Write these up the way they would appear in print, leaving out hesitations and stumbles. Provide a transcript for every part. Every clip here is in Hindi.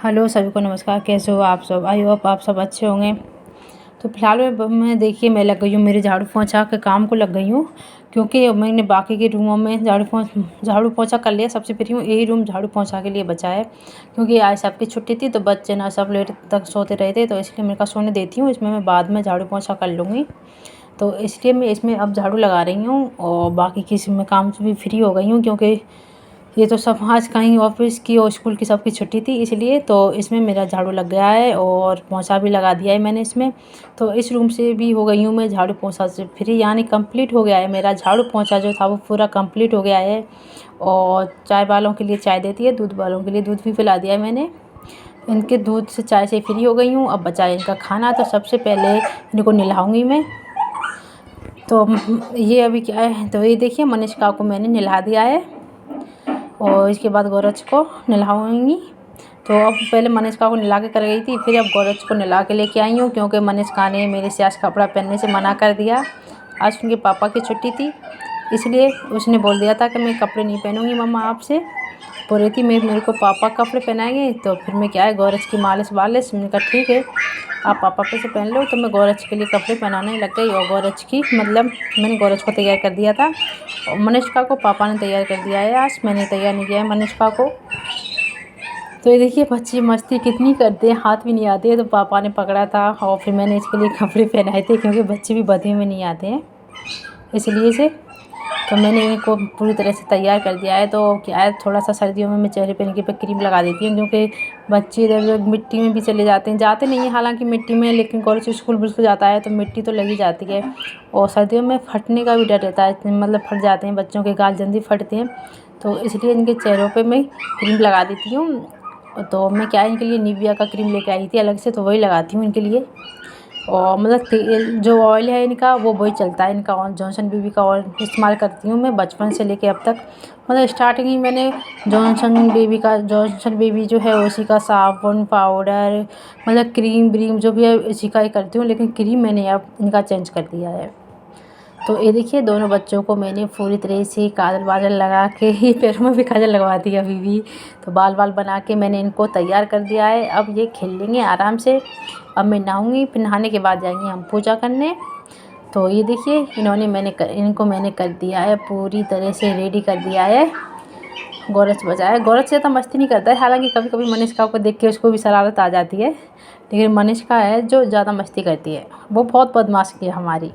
हेलो सभी को नमस्कार। कैसे हो आप सब? आई होप आप सब अच्छे होंगे। तो फिलहाल मैं देखिए मैं लग गई हूँ मेरे झाड़ू पोंछा के काम को लग गई हूँ, क्योंकि मैंने बाकी के रूमों में झाड़ू पोंछा कर लिया। सबसे फ्री हूँ, यही रूम झाड़ू पोंछा के लिए बचा है, क्योंकि आज सबकी छुट्टी थी तो बच्चे ना सब लेट तक सोते रहे थे, तो इसलिए मेरे का सोने देती हूँ। इसमें मैं बाद में झाड़ू पोंछा कर लूँगी, तो इसलिए मैं इसमें अब झाड़ू लगा रही हूँ और बाकी किसी में काम से भी फ्री हो गई हूँ, क्योंकि ये तो सब आज कहीं ऑफिस की और स्कूल की सबकी छुट्टी थी, इसलिए तो इसमें मेरा झाड़ू लग गया है और पोंछा भी लगा दिया है मैंने इसमें। तो इस रूम से भी हो गई हूँ मैं झाड़ू पोंछा से फ्री, यानी कंप्लीट हो गया है मेरा झाड़ू पोंछा जो था वो पूरा कंप्लीट हो गया है। और चाय वालों के लिए चाय देती है, दूध वालों के लिए दूध भी पिला दिया है मैंने। इनके दूध से चाय से फ्री हो गई हूँ। अब बचा है इनका खाना, तो सबसे पहले इनको नहलाऊँगी मैं। तो ये अभी क्या है, तो ये देखिए मनीषा को मैंने नहला दिया है और इसके बाद गौरज को नहलाऊंगी। तो अब पहले मनीषा को नहला के कर गई थी, फिर अब गौरज को नहला के लेके आई हूँ, क्योंकि मनीषा ने मेरे से आज कपड़ा पहनने से मना कर दिया। आज उनके पापा की छुट्टी थी, इसलिए उसने बोल दिया था कि मैं कपड़े नहीं पहनूंगी मम्मा आपसे। बोल रही थी मेरे को पापा कपड़े पहनाएंगे, तो फिर मैं क्या है गौरज की मालिश वालिश, मैंने कहा ठीक है आप पापा पे से पहन लो। तो मैं गौरज के लिए कपड़े पहनाने लग गई और गौरज की मतलब मैंने गौरज को तैयार कर दिया था और मनीषा को पापा ने तैयार कर दिया है। आज मैंने तैयार नहीं किया है मनीषा को। तो ये देखिए बच्चे मस्ती कितनी करते हैं, हाथ भी नहीं आते हैं, तो पापा ने पकड़ा था और फिर मैंने इसके लिए कपड़े पहनाए थे, क्योंकि बच्चे भी बधे में नहीं आते हैं इसलिए से। तो मैंने इनको पूरी तरह से तैयार कर दिया है। तो क्या है थोड़ा सा सर्दियों में मैं चेहरे पे इनके पे क्रीम लगा देती हूँ, क्योंकि बच्चे इधर मिट्टी में भी चले जाते हैं, जाते नहीं हैं हालांकि मिट्टी में, लेकिन कॉलेज स्कूल बिल्कुल जाता है तो मिट्टी तो लगी जाती है। और सर्दियों में फटने का भी डर रहता है, मतलब फट जाते हैं बच्चों के गाल जल्दी फटते हैं, तो इसलिए इनके चेहरों पर मैं क्रीम लगा देती हूँ। तो मैं क्या इनके लिए निविया का क्रीम लेके आई थी अलग से, तो वही लगाती हूँ इनके लिए। और मतलब तेल जो ऑयल है इनका वो वही चलता है इनका, और जॉनसन बेबी का ऑयल इस्तेमाल करती हूँ मैं बचपन से लेके अब तक। मतलब स्टार्टिंग ही मैंने जॉनसन बेबी जो है उसी का साबुन पाउडर मतलब क्रीम व्रीम जो भी है इसी का ही करती हूँ, लेकिन क्रीम मैंने अब इनका चेंज कर दिया है। तो ये देखिए दोनों बच्चों को मैंने पूरी तरह से काजल वाजल लगा के ही पैरों में भी काजल लगवा दी अभी भी। तो बाल बाल बना के मैंने इनको तैयार कर दिया है, अब ये खेल लेंगे आराम से। अब मैं नहाऊंगी, फिर नहाने के बाद जाएंगे हम पूजा करने। तो ये देखिए इनको मैंने कर दिया है पूरी तरह से रेडी कर दिया है। गौरज बजा है, गौरज से तो मस्ती नहीं करता है, हालांकि कभी कभी मनीषा को देख के उसको भी शरारत आ जाती है, लेकिन मनीषा है जो ज़्यादा मस्ती करती है, वो बहुत बदमाश की है हमारी,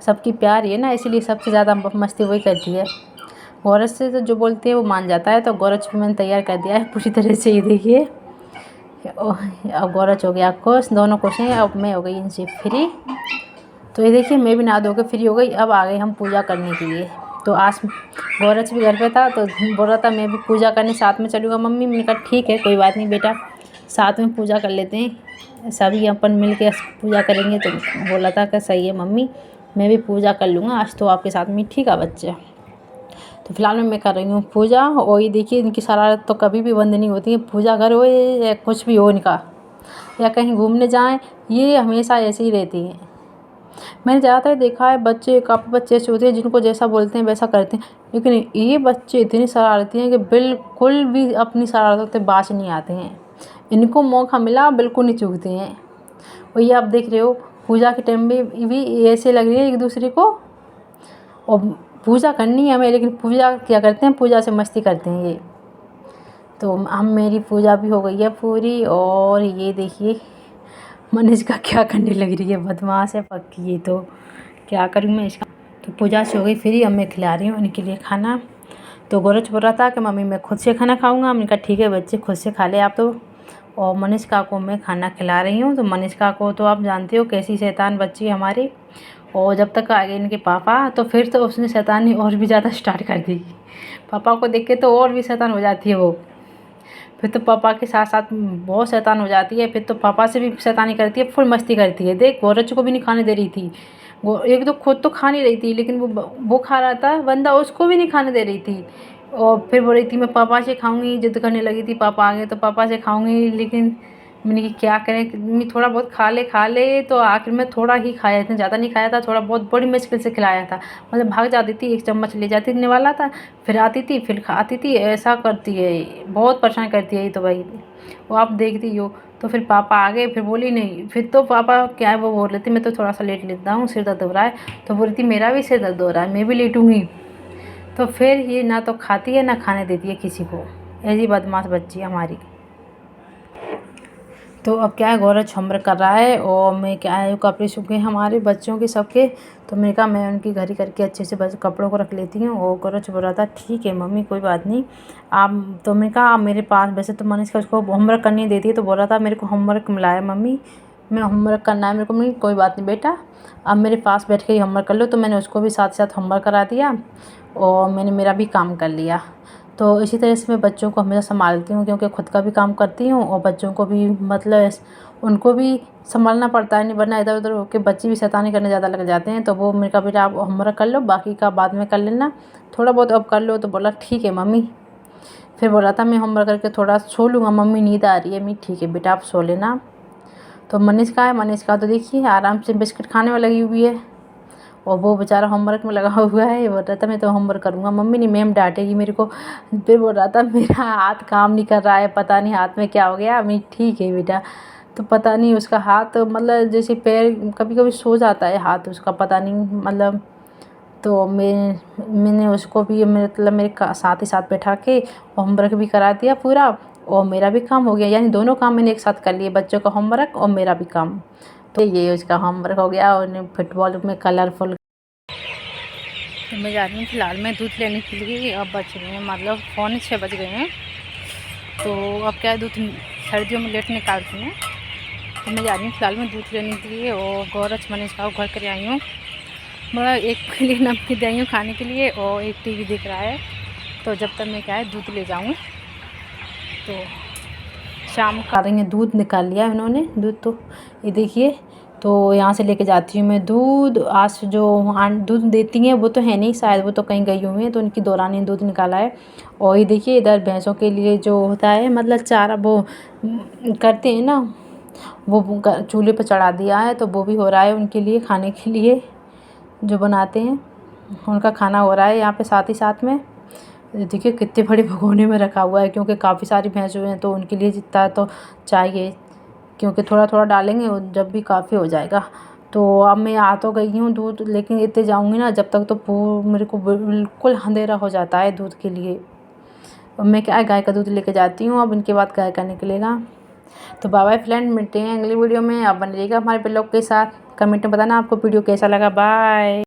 सबकी प्यार है ना, इसलिए सबसे ज़्यादा मस्ती वही करती है। गौरज से तो जो बोलती है वो मान जाता है। तो गौरज को मैंने तैयार कर दिया है पूरी तरह से, ये देखिए अब गौरज हो गया खुश, दोनों खुश हैं। अब मैं हो गई इनसे फ्री। तो ये देखिए मैं भी नहा धो के फ्री हो गई, अब आ गए हम पूजा करने के लिए। तो आज गौरज भी घर पे था तो बोल रहा था मैं भी पूजा करने साथ में चलूँगा मम्मी। मैंने कहा ठीक है कोई बात नहीं बेटा, साथ में पूजा कर लेते हैं, सभी अपन मिल के पूजा करेंगे। तो बोला था कि सही है मम्मी मैं भी पूजा कर लूँगा आज तो आपके साथ में, ठीक है बच्चे। तो फिलहाल मैं कर रही हूँ पूजा। और ये देखिए इनकी शरारत तो कभी भी बंद नहीं होती है, पूजा घर हो या कुछ भी हो इनका, या कहीं घूमने जाएं, ये हमेशा ऐसे ही रहती हैं। मैंने ज़्यादातर देखा है बच्चे काफ़ी बच्चे ऐसे होते हैं जिनको जैसा बोलते हैं वैसा करते हैं, लेकिन ये बच्चे इतनी शरारती हैं कि बिल्कुल भी अपनी शरारतों से बाज नहीं आते हैं। इनको मौका मिला बिल्कुल नहीं चूकते हैं। और ये आप देख रहे हो पूजा के टाइम में भी ऐसे लग रही है एक दूसरे को, और पूजा करनी है हमें, लेकिन पूजा क्या करते हैं, पूजा से मस्ती करते हैं ये। तो हम मेरी पूजा भी हो गई है पूरी। और ये देखिए मनीषा क्या करने लग रही है, बदमाश है पक्की ये, तो क्या करूँ मैं इसका। तो पूजा से हो गई फ्री, अब मैं खिला रही हूँ इनके लिए खाना। तो गौरज बोल रहा था कि मम्मी मैं खुद से खाना खाऊंगा, मैंने कहा ठीक है बच्चे खुद से खा ले आप तो। और मनीषा को मैं खाना खिला रही हूँ। तो मनीषा को तो आप जानते हो कैसी शैतान बच्ची है हमारी, और जब तक आ गए इनके पापा तो फिर तो उसने शैतानी और भी ज़्यादा स्टार्ट कर दी। पापा को देख के तो और भी शैतान हो जाती है वो, फिर तो पापा के साथ साथ बहुत शैतान हो जाती है, फिर तो पापा से भी शैतानी करती है, फुल मस्ती करती है। देख गौरज को भी नहीं खाने दे रही थी वो, एक तो खुद तो खा नहीं रही थी, लेकिन वो खा रहा था बंदा, उसको भी नहीं खाने दे रही थी। और फिर बोल रही थी मैं पापा से खाऊंगी, जिद करने लगी थी, पापा आ गए तो पापा से खाऊंगी, लेकिन मैंने कि क्या करें कि मम्मी थोड़ा बहुत खा ले, तो आखिर में थोड़ा ही खाया, इतना ज़्यादा नहीं खाया था, थोड़ा बहुत बड़ी मुश्किल से खिलाया था। मतलब भाग जाती थी, एक चम्मच ले जाती ने वाला था, फिर आती थी, फिर खाती थी, ऐसा करती है ये, बहुत परेशान करती है ये तो भाई, वो आप देखती हो। तो फिर पापा आ गए, फिर बोली नहीं, फिर तो पापा क्या है वो बोल रहे थे मैं तो थोड़ा सा लेट लेता हूँ, सिर दर्द हो रहा है, तो बोल रही थी मेरा भी सिर दर्द हो रहा है, मैं भी लेटूंगी। तो फिर ये ना तो खाती है ना खाने देती है किसी को, ऐसी बदमाश बच्ची है हमारी। तो अब क्या है, गौरव होमवर्क कर रहा है और मैं क्या है कपड़े सूखे हमारे बच्चों के सबके, तो मैंने कहा मैं उनकी घड़ी करके अच्छे से बस कपड़ों को रख लेती हूँ। और गौरव बोल रहा था ठीक है मम्मी कोई बात नहीं आप, तो मैंने कहा आप मेरे पास, वैसे तो मैंने इसका उसको होमवर्क करने देती है, तो बोल रहा था मेरे को होमवर्क मिला है मम्मी, मैं होमवर्क करना है मेरे को। मैं कोई बात नहीं बेटा, अब मेरे पास बैठ के ही होमवर्क कर लो। तो मैंने उसको भी साथ साथ होमवर्क करा दिया और मैंने मेरा भी काम कर लिया। तो इसी तरह से मैं बच्चों को हमेशा सँभालती हूँ, क्योंकि खुद का भी काम करती हूँ और बच्चों को भी, मतलब उनको भी सँभालना पड़ता है, नहीं वरना इधर उधर होके बच्चे भी शैतानी करने ज़्यादा लग जाते हैं। तो वो मैंने कहा बेटा आप होमवर्क कर लो, बाकी का बाद में कर लेना, थोड़ा बहुत अब कर लो। तो बोला ठीक है मम्मी। फिर बोला था मैं होमवर्क करके थोड़ा सो लूँगा मम्मी, नींद आ रही है। मैं ठीक है बेटा आप सो लेना। तो मनीष का तो देखिए आराम से बिस्किट खाने में लगी हुई है, और वो बेचारा होमवर्क में लगा हुआ है। बोल रहा था मैं तो होमवर्क करूँगा मम्मी, नहीं मैम डांटेगी मेरे को। फिर बोल रहा था मेरा हाथ काम नहीं कर रहा है, पता नहीं हाथ में क्या हो गया। मैं ठीक है बेटा, तो पता नहीं उसका हाथ, मतलब जैसे पैर कभी कभी सो जाता है हाथ उसका, पता नहीं मतलब। तो मैंने उसको भी मतलब मेरे साथ ही साथ बैठा के होमवर्क भी करा दिया पूरा, और मेरा भी काम हो गया, यानी दोनों काम मैंने एक साथ कर लिए, बच्चों का होमवर्क और मेरा भी काम। तो ये उसका होमवर्क हो गया और फुटबॉल में कलरफुल। तो मैं जा रही हूँ फ़िलहाल मैं दूध लेने के लिए। अब बज रहे हैं मतलब 5:45 बज गए हैं। तो अब क्या है दूध सर्दियों में लेट निकालती हैं। तो मैं जा रही हूँ फ़िलहाल मैं दूध लेने के लिए, और गौरव मनीष का घर कर आई हूँ। मतलब एक के लिए नमकीन दे आई हूँ खाने के लिए, और एक टीवी दिख रहा है। तो जब तक मैं क्या है दूध ले जाऊँ, तो शाम का रही हैं। दूध निकाल लिया उन्होंने, दूध तो ये देखिए। तो यहाँ से लेके जाती हूँ मैं दूध। आज जो दूध देती हैं वो तो है नहीं, शायद वो तो कहीं गई हुई हैं, तो उनकी दौरान दूध निकाला है। और ये देखिए इधर भैंसों के लिए जो होता है मतलब चारा वो करते हैं ना, वो चूल्हे पर चढ़ा दिया है, तो वो भी हो रहा है उनके लिए खाने के लिए जो बनाते हैं, उनका खाना हो रहा है यहाँ पे साथ ही साथ में। देखिए कितने बड़े भगोने में रखा हुआ है, क्योंकि काफ़ी सारी भैंस हुए हैं तो उनके लिए जितना तो चाहिए, क्योंकि थोड़ा थोड़ा डालेंगे और जब भी काफ़ी हो जाएगा। तो अब मैं आ तो गई हूँ दूध, लेकिन इतने जाऊँगी ना जब तक तो मेरे को बिल्कुल अंधेरा हो जाता है दूध के लिए। अब मैं क्या गाय का दूध लेके जाती हूँ, अब इनके बाद गाय का निकलेगा। तो बाय बाय फ्रेंड, मिलते हैं अगली वीडियो में। आप बने रहिएगा हमारे ब्लॉग के साथ। कमेंट में बताना आपको वीडियो कैसा लगा। बाय।